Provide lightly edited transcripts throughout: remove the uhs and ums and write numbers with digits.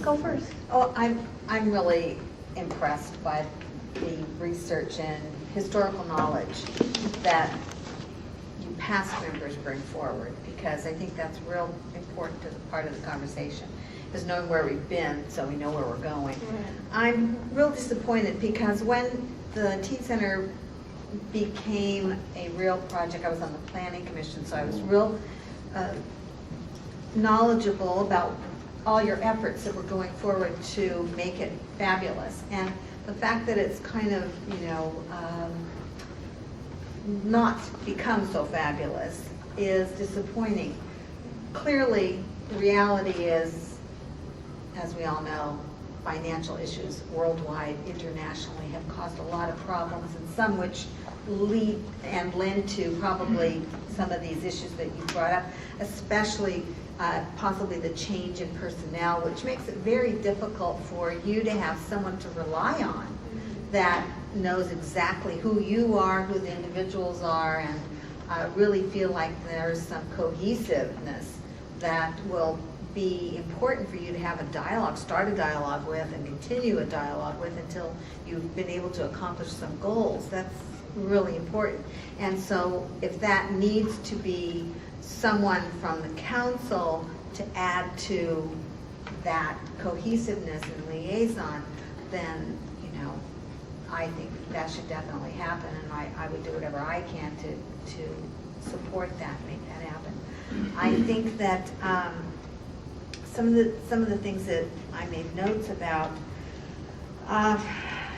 go first. Oh, I'm really impressed by the research and historical knowledge that you past members bring forward, because I think that's real important to the part of the conversation, is knowing where we've been so we know where we're going. I'm real disappointed because when the Teen Center became a real project, I was on the Planning Commission, so I was real knowledgeable about all your efforts that were going forward to make it fabulous. And the fact that it's kind of, not become so fabulous is disappointing. Clearly, the reality is, as we all know, financial issues worldwide, internationally, have caused a lot of problems, and some which lead and lend to probably some of these issues that you brought up, especially possibly the change in personnel, which makes it very difficult for you to have someone to rely on that knows exactly who you are, who the individuals are, and really feel like there's some cohesiveness that will be important for you to have a dialogue, start a dialogue with, and continue a dialogue with until you've been able to accomplish some goals. That's really important. And so if that needs to be someone from the council to add to that cohesiveness and liaison, then, I think that should definitely happen, and I would do whatever I can to support that, make that happen. I think that some of the things that I made notes about,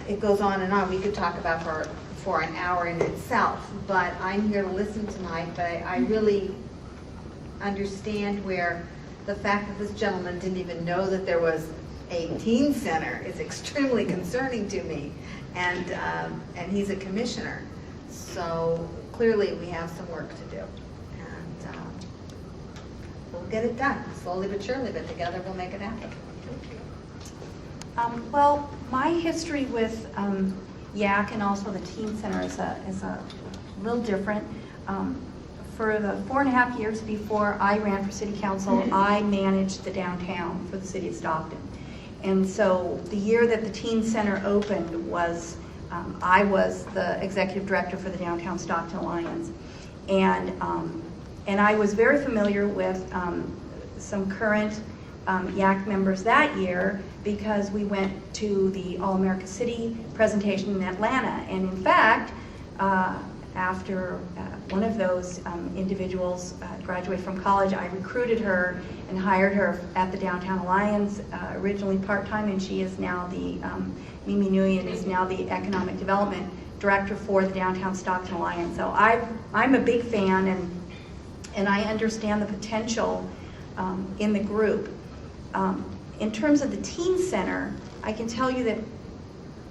it goes on and on. We could talk about for an hour in itself, but I'm here to listen tonight. But I really understand where the fact that this gentleman didn't even know that there was a teen center is extremely concerning to me, and he's a commissioner, so clearly we have some work to do, and we'll get it done slowly but surely, but together we'll make it happen. Well, my history with YAC and also the Teen Center is a little different. For the 4.5 years before I ran for city council, I managed the downtown for the city of Stockton. And so the year that the Teen Center opened was, I was the executive director for the Downtown Stockton Alliance. And I was very familiar with some current YAC members that year because we went to the All-America City presentation in Atlanta. And in fact, after one of those individuals graduated from college, I recruited her and hired her at the Downtown Alliance, originally part-time, and she is now the, Mimi Nguyen is now the Economic Development Director for the Downtown Stockton Alliance. So I'm a big fan, and I understand the potential in the group. In terms of the Teen Center, I can tell you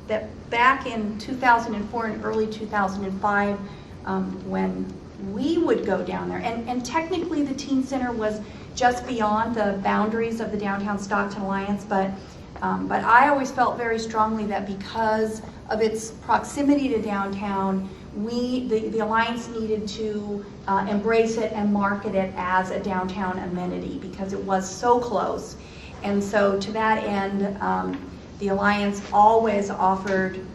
that back in 2004 and early 2005, when we would go down there, and technically the Teen Center was just beyond the boundaries of the Downtown Stockton Alliance, but I always felt very strongly that because of its proximity to downtown, the Alliance needed to embrace it and market it as a downtown amenity because it was so close. And so to that end, the Alliance always offered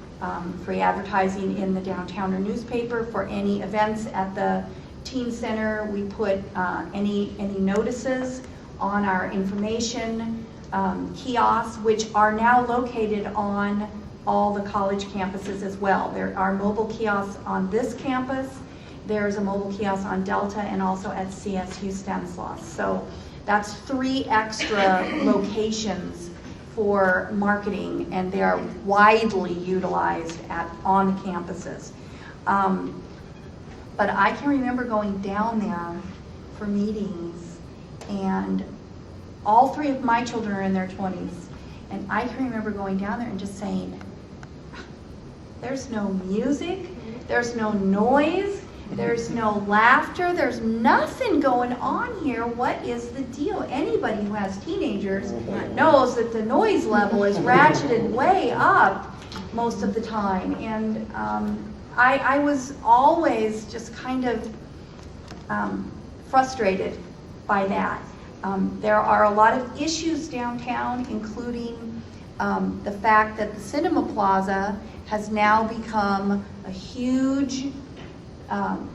free advertising in the Downtowner newspaper for any events at the Teen Center. We put any notices on our information kiosks, which are now located on all the college campuses as well. There are mobile kiosks on this campus. There's a mobile kiosk on Delta and also at CSU Stanislaus. So that's 3 extra locations for marketing, and they are widely utilized on the campuses. But I can remember going down there for meetings, and all 3 of my children are in their 20s, and I can remember going down there and just saying, there's no music, there's no noise, there's no laughter, there's nothing going on here. What is the deal? Anybody who has teenagers knows that the noise level is ratcheted way up most of the time. And I was always just kind of frustrated by that. There are a lot of issues downtown, including the fact that the Cinema Plaza has now become a huge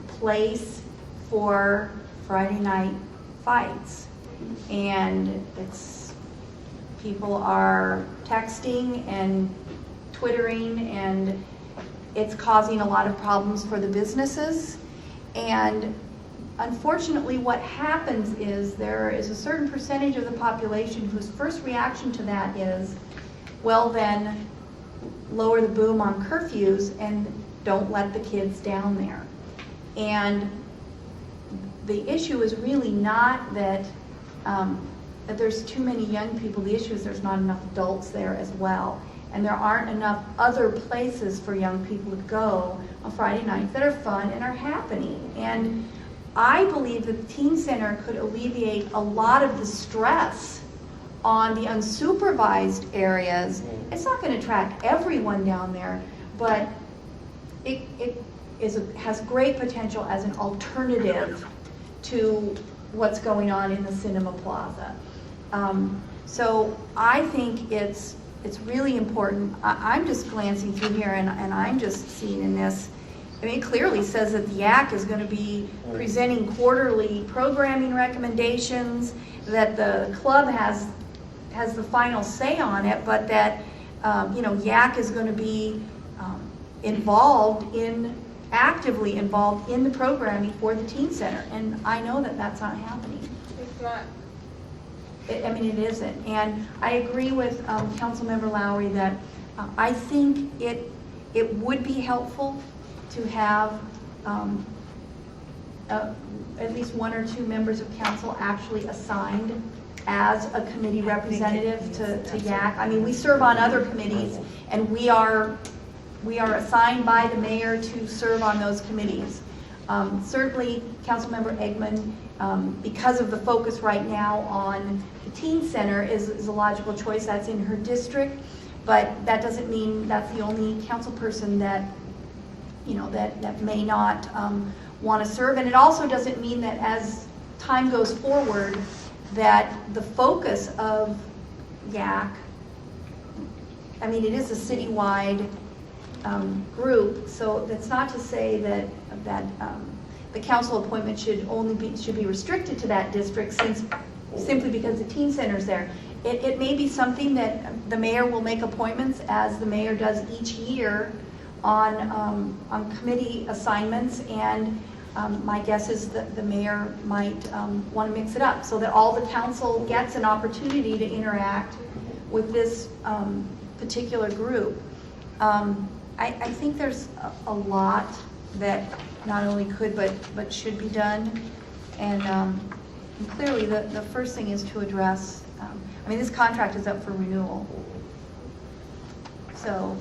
place for Friday night fights. And people are texting and twittering, and it's causing a lot of problems for the businesses. And unfortunately, what happens is there is a certain percentage of the population whose first reaction to that is, well then, lower the boom on curfews and don't let the kids down there. And the issue is really not that there's too many young people. The issue is there's not enough adults there as well. And there aren't enough other places for young people to go on Friday nights that are fun and are happening. And I believe that the teen center could alleviate a lot of the stress on the unsupervised areas. It's not going to attract everyone down there, but it has great potential as an alternative to what's going on in the Cinema Plaza. So I think it's really important. I'm just glancing through here, and I'm just seeing in this, I mean, it clearly says that the YAC is going to be presenting quarterly programming recommendations, that the club has the final say on it, but that YAC is going to be actively involved in the programming for the teen center. And I know that that's not happening. It's not. It isn't. And I agree with Councilmember Lowry that I think it would be helpful to have at least one or two members of council actually assigned as a committee representative to YAC. I mean, we serve on other committees, and we are assigned by the mayor to serve on those committees. Certainly, Councilmember Eggman, because of the focus right now on the teen center, is a logical choice. That's in her district, but that doesn't mean that's the only council person that may not want to serve. And it also doesn't mean that as time goes forward, that the focus of YAC, I mean, it is a citywide group, so that's not to say that the council appointment should be restricted to that district, simply because the teen center's there. It may be something that the mayor will make appointments, as the mayor does each year, on committee assignments, and my guess is that the mayor might want to mix it up so that all the council gets an opportunity to interact with this particular group. I think there's a lot that not only could but should be done, and clearly the first thing is to address, I mean, this contract is up for renewal, so